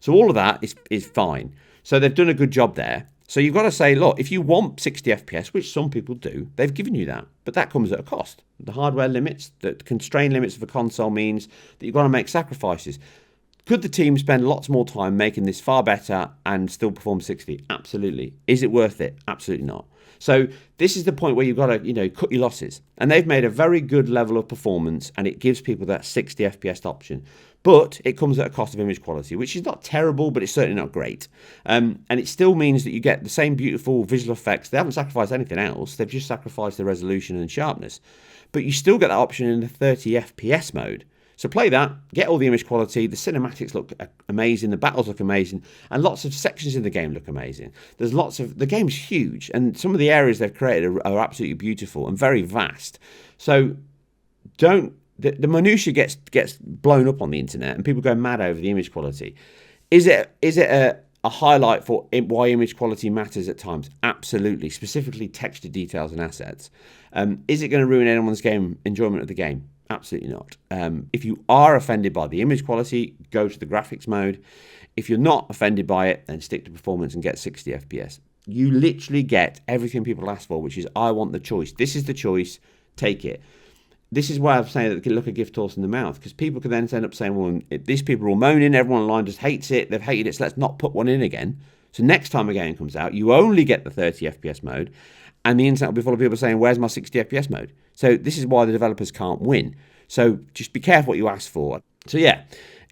So all of that is fine. So they've done a good job there. So you've got to say, look, if you want 60 FPS, which some people do, they've given you that. But that comes at a cost. The hardware limits, the constrained limits of a console means that you've got to make sacrifices. Could the team spend lots more time making this far better and still perform 60? Absolutely. Is it worth it? Absolutely not. So this is the point where you've got to, cut your losses. And they've made a very good level of performance, and it gives people that 60 FPS option. But it comes at a cost of image quality, which is not terrible, but it's certainly not great. And it still means that you get the same beautiful visual effects. They haven't sacrificed anything else. They've just sacrificed the resolution and sharpness. But you still get that option in the 30 FPS mode. So play that, get all the image quality, the cinematics look amazing, the battles look amazing, and lots of sections in the game look amazing. The game's huge, and some of the areas they've created are absolutely beautiful and very vast. So the minutiae gets blown up on the internet, and people go mad over the image quality. Is it a highlight for why image quality matters at times? Absolutely, specifically texture details and assets. Is it going to ruin anyone's enjoyment of the game? Absolutely not. If you are offended by the image quality, go to the graphics mode. If you're not offended by it, then stick to performance and get 60 FPS. You literally get everything people ask for, which is, I want the choice. This is the choice. Take it. this is why I'm saying that they can look a gift horse in the mouth, because people can then end up saying, well, these people are all moaning, everyone online just hates it, they've hated it, so let's not put one in again. So next time a game comes out, you only get the 30 FPS mode, and the internet will be full of people saying, where's my 60 FPS mode? So this is why the developers can't win. So just be careful what you ask for. So yeah,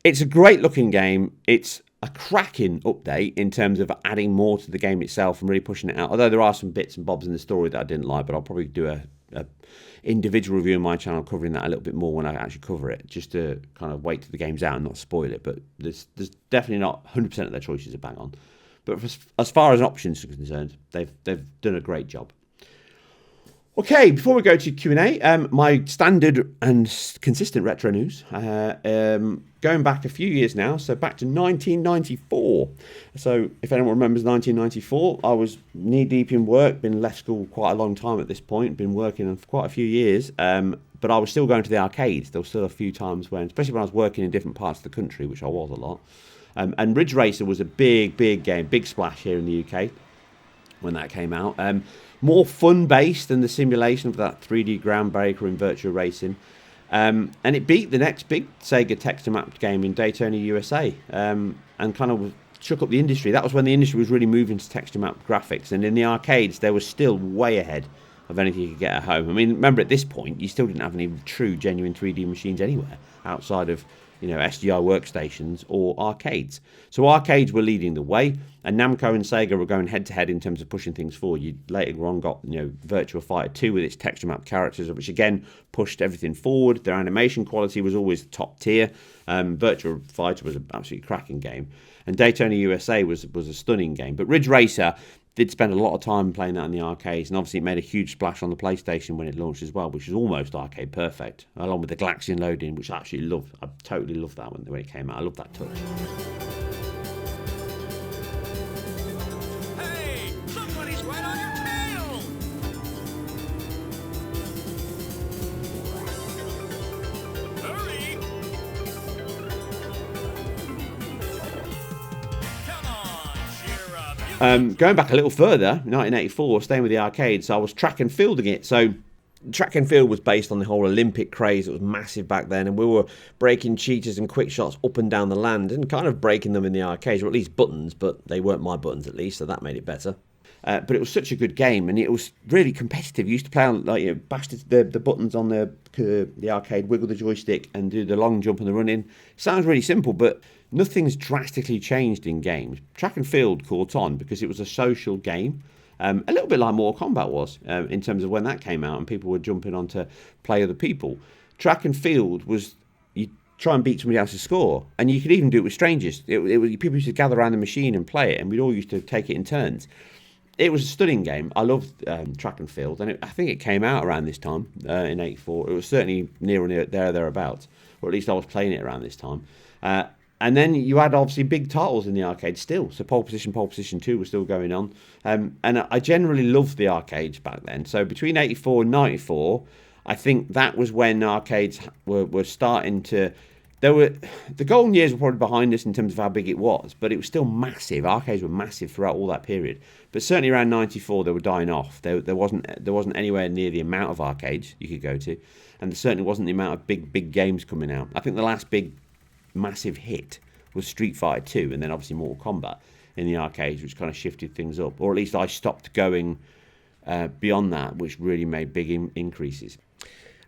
it's a great looking game. It's a cracking update in terms of adding more to the game itself and really pushing it out. Although there are some bits and bobs in the story that I didn't like, but I'll probably do a individual review on my channel covering that a little bit more when I actually cover it, just to kind of wait till the game's out and not spoil it. But there's definitely not 100% of their choices are bang on. But as far as options are concerned, they've done a great job. Okay, before we go to Q&A, my standard and consistent retro news, going back a few years now, so back to 1994. So if anyone remembers 1994, I was knee-deep in work, been left school quite a long time at this point, been working for quite a few years, but I was still going to the arcades. There were still a few times when, especially when I was working in different parts of the country, which I was a lot, and Ridge Racer was a big game, big splash here in the UK when that came out. More fun-based than the simulation of that 3D groundbreaker in virtual racing. And it beat the next big Sega texture-mapped game in Daytona, USA, and kind of shook up the industry. That was when the industry was really moving to texture-mapped graphics. And in the arcades, they were still way ahead of anything you could get at home. I mean, remember, at this point, you still didn't have any true, genuine 3D machines anywhere outside of, SGI workstations or arcades. So arcades were leading the way, and Namco and Sega were going head-to-head in terms of pushing things forward. You later on got, Virtua Fighter 2 with its texture map characters, which again pushed everything forward. Their animation quality was always top tier. Virtua Fighter was an absolutely cracking game, and Daytona USA was a stunning game. But Ridge Racer did spend a lot of time playing that in the arcades, and obviously it made a huge splash on the PlayStation when it launched as well, which was almost arcade perfect, along with the Galaxian loading, which I absolutely loved. I totally loved that when it came out. I loved that touch. Hey, somebody's right on your tail! Hurry! Come on, cheer up. Going back a little further, 1984, staying with the arcades, I was track and fielding it. So track and field was based on the whole Olympic craze. It was massive back then, and we were breaking cheaters and quick shots up and down the land and kind of breaking them in the arcades, or at least buttons, but they weren't my buttons at least, so that made it better. But it was such a good game, and it was really competitive. You used to play on, bash the buttons on the arcade, wiggle the joystick, and do the long jump and the run in. Sounds really simple, but nothing's drastically changed in games. Track and field caught on because it was a social game, a little bit like Mortal Kombat was in terms of when that came out, and people were jumping on to play other people. Track and field was you try and beat somebody else's score, and you could even do it with strangers. It was people used to gather around the machine and play it, and we'd all used to take it in turns. It was a stunning game. I loved track and field, and I think it came out around this time in '84. It was certainly near or thereabouts, or at least I was playing it around this time. And then you had obviously big titles in the arcade still. So Pole Position 2 was still going on. And I generally loved the arcades back then. So between '84 and '94, I think that was when arcades were starting to. The golden years were probably behind us in terms of how big it was, but it was still massive. Arcades were massive throughout all that period. But certainly around '94, they were dying off. There wasn't anywhere near the amount of arcades you could go to, and there certainly wasn't the amount of big games coming out. I think the last big massive hit was Street Fighter 2, and then obviously Mortal Kombat in the arcades, which kind of shifted things up, or at least I stopped going beyond that, which really made big increases.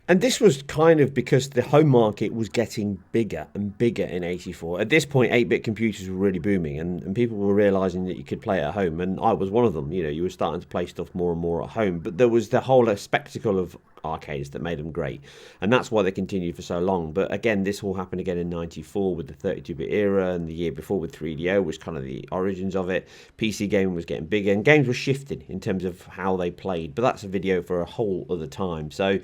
And this was kind of because the home market was getting bigger and bigger in '84. At this point, 8-bit computers were really booming, and people were realising that you could play at home, and I was one of them. You were starting to play stuff more and more at home, but there was the whole spectacle of arcades that made them great, and that's why they continued for so long. But again, this all happened again in '94 with the 32-bit era, and the year before with 3DO was kind of the origins of it. PC gaming was getting bigger, and games were shifting in terms of how they played, but that's a video for a whole other time. So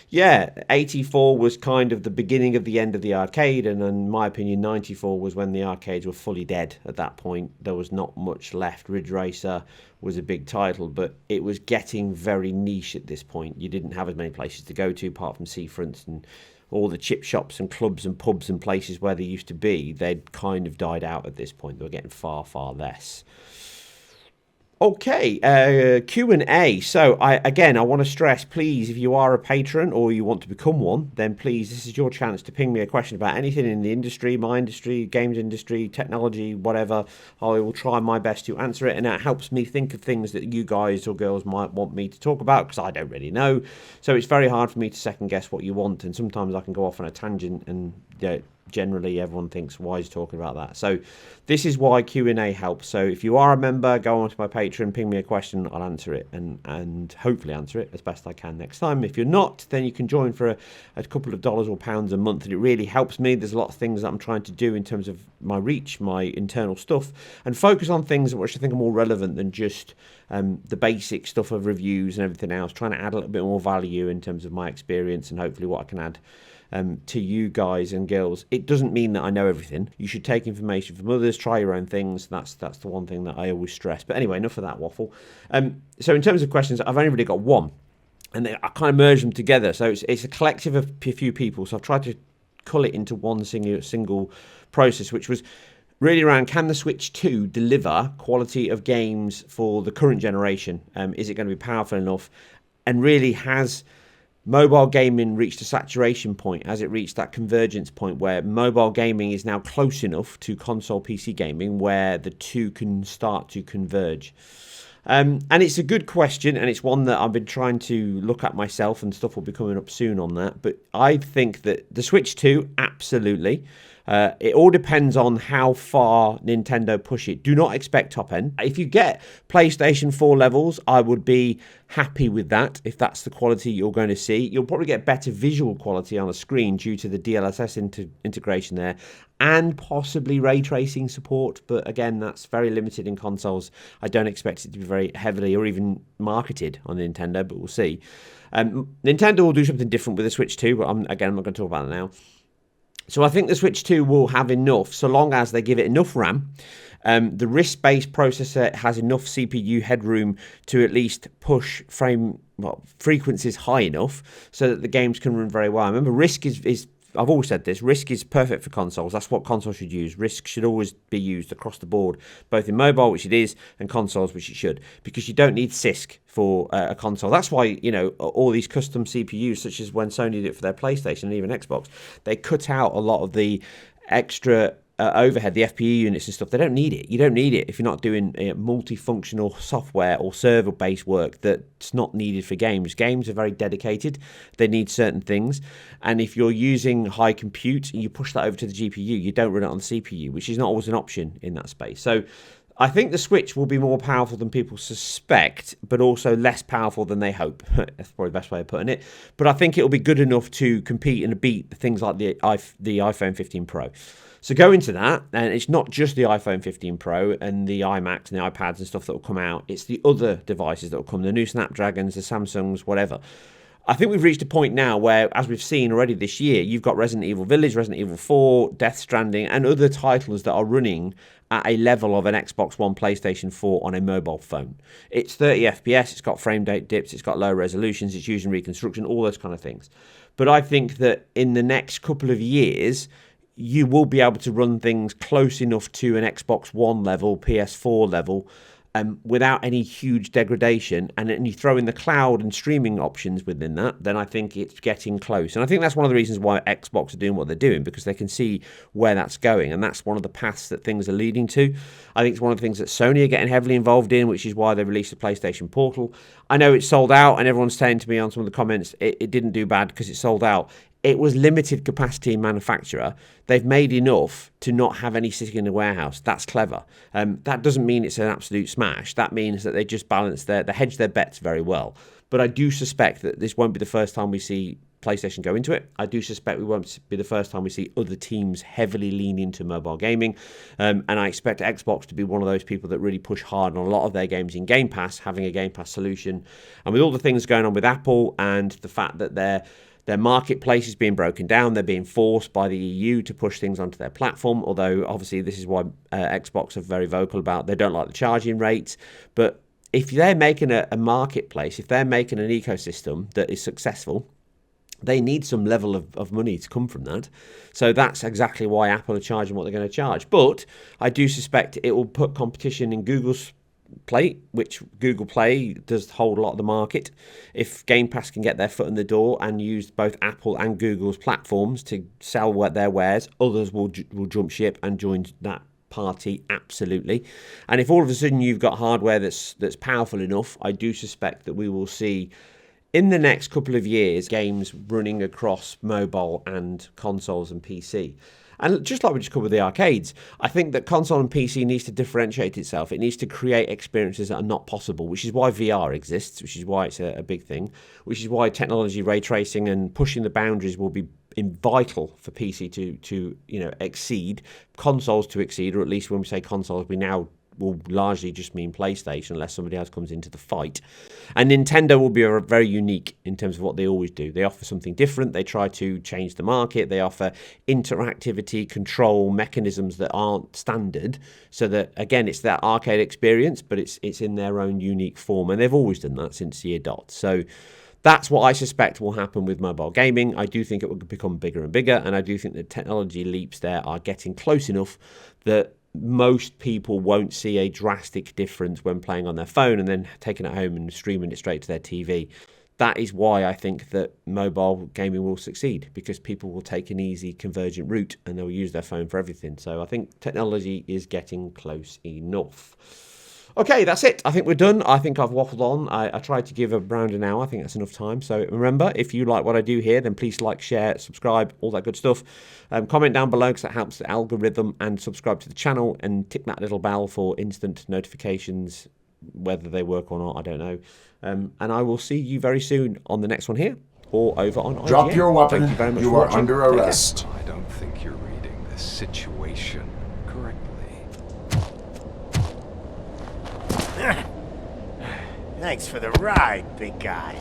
yeah, '84 was kind of the beginning of the end of the arcade, and in my opinion, '94 was when the arcades were fully dead at that point. There was not much left. Ridge Racer was a big title, but it was getting very niche at this point. You didn't have as many places to go to apart from seafronts, and all the chip shops and clubs and pubs and places where they used to be, they'd kind of died out at this point. They were getting far, far less. Okay, Q&A. So I want to stress, please, if you are a patron or you want to become one, then please, this is your chance to ping me a question about anything in the industry, my industry, games industry, technology, whatever. I will try my best to answer it, and that helps me think of things that you guys or girls might want me to talk about, because I don't really know. So it's very hard for me to second guess what you want, and sometimes I can go off on a tangent, and generally everyone thinks, why is he talking about that? So this is why Q&A helps. So if you are a member, go onto my Patreon, ping me a question, I'll answer it, and hopefully answer it as best I can next time. If you're not, then you can join for a couple of dollars or pounds a month, and it really helps me. There's a lot of things that I'm trying to do in terms of my reach, my internal stuff, and focus on things which I think are more relevant than just the basic stuff of reviews and everything else, trying to add a little bit more value in terms of my experience and hopefully what I can add to you guys and girls. It doesn't mean that I know everything. You should take information from others, try your own things. That's the one thing that I always stress. But anyway, enough of that waffle. So in terms of questions, I've only really got one, and I kind of merge them together. So it's a collective of a few people. So I've tried to cull it into one single process, which was really around, can the Switch 2 deliver quality of games for the current generation? Is it going to be powerful enough? And really, has mobile gaming reached a saturation point? Has it reached that convergence point where mobile gaming is now close enough to console PC gaming where the two can start to converge? And it's a good question, and it's one that I've been trying to look at myself, and stuff will be coming up soon on that. But I think that the Switch 2, absolutely. It all depends on how far Nintendo push it. Do not expect top end. If you get PlayStation 4 levels, I would be happy with that. If that's the quality you're going to see, you'll probably get better visual quality on a screen due to the DLSS integration there, and possibly ray tracing support. But again, that's very limited in consoles. I don't expect it to be very heavily or even marketed on Nintendo, but we'll see. Nintendo will do something different with the Switch 2, but I'm not going to talk about it now. So I think the Switch 2 will have enough, so long as they give it enough RAM. The RISC-based processor has enough CPU headroom to at least push frequencies high enough so that the games can run very well. Remember, RISC is I've always said this, RISC is perfect for consoles. That's what consoles should use. RISC should always be used across the board, both in mobile, which it is, and consoles, which it should, because you don't need CISC for a console. That's why, all these custom CPUs, such as when Sony did it for their PlayStation and even Xbox, they cut out a lot of the extra overhead, the FPU units and stuff. They don't need it. You don't need it if you're not doing multifunctional software or server-based work that's not needed for games. Games are very dedicated. They need certain things. And if you're using high compute and you push that over to the GPU, you don't run it on the CPU, which is not always an option in that space. So I think the Switch will be more powerful than people suspect, but also less powerful than they hope. That's probably the best way of putting it. But I think it'll be good enough to compete and beat things like the iPhone 15 Pro. So go into that, and it's not just the iPhone 15 Pro and the iMacs and the iPads and stuff that will come out. It's the other devices that will come, the new Snapdragons, the Samsungs, whatever. I think we've reached a point now where, as we've seen already this year, you've got Resident Evil Village, Resident Evil 4, Death Stranding, and other titles that are running at a level of an Xbox One, PlayStation 4 on a mobile phone. It's 30 FPS, it's got frame rate dips, it's got low resolutions, it's using reconstruction, all those kind of things. But I think that in the next couple of years, you will be able to run things close enough to an Xbox One level, PS4 level, without any huge degradation. And then you throw in the cloud and streaming options within that, then I think it's getting close. And I think that's one of the reasons why Xbox are doing what they're doing, because they can see where that's going. And that's one of the paths that things are leading to. I think it's one of the things that Sony are getting heavily involved in, which is why they released the PlayStation Portal. I know it's sold out, and everyone's saying to me on some of the comments, it didn't do bad because it's sold out. It was limited capacity manufacturer. They've made enough to not have any sitting in the warehouse. That's clever. That doesn't mean it's an absolute smash. That means that they just balance they hedge their bets very well. But I do suspect that this won't be the first time we see PlayStation go into it. I do suspect we won't be the first time we see other teams heavily lean into mobile gaming. And I expect Xbox to be one of those people that really push hard on a lot of their games in Game Pass, having a Game Pass solution. And with all the things going on with Apple and the fact that their marketplace is being broken down. They're being forced by the EU to push things onto their platform, although obviously this is why Xbox are very vocal about they don't like the charging rates. But if they're making a marketplace, if they're making an ecosystem that is successful, they need some level of money to come from that. So that's exactly why Apple are charging what they're going to charge. But I do suspect it will put competition in Google's Play, which Google Play does hold a lot of the market. If Game Pass can get their foot in the door and use both Apple and Google's platforms to sell their wares, others will jump ship and join that party, absolutely. And if all of a sudden you've got hardware that's powerful enough, I do suspect that we will see in the next couple of years games running across mobile and consoles and PC. And just like we just covered with the arcades, I think that console and PC needs to differentiate itself. It needs to create experiences that are not possible, which is why VR exists, which is why it's a big thing, which is why technology, ray tracing, and pushing the boundaries will be vital for PC to exceed, consoles to exceed, or at least when we say consoles, we now will largely just mean PlayStation unless somebody else comes into the fight. And Nintendo will be very unique in terms of what they always do. They offer something different. They try to change the market. They offer interactivity, control mechanisms that aren't standard, so that, again, it's that arcade experience, but it's in their own unique form. And they've always done that since year dot. So that's what I suspect will happen with mobile gaming. I do think it will become bigger and bigger, and I do think the technology leaps there are getting close enough that most people won't see a drastic difference when playing on their phone and then taking it home and streaming it straight to their TV. That is why I think that mobile gaming will succeed, because people will take an easy convergent route and they'll use their phone for everything. So I think technology is getting close enough. Okay, that's it. I think we're done. I think I've waffled on. I tried to give around an hour. I think that's enough time. So remember, if you like what I do here, then please like, share, subscribe, all that good stuff. Comment down below because that helps the algorithm, and subscribe to the channel and tick that little bell for instant notifications. Whether they work or not, I don't know. And I will see you very soon on the next one here or over on IGN. Drop your weapon. Thank you very much You for are watching. under Take care. arrest. I don't think you're reading the situation correctly. Thanks for the ride, big guy.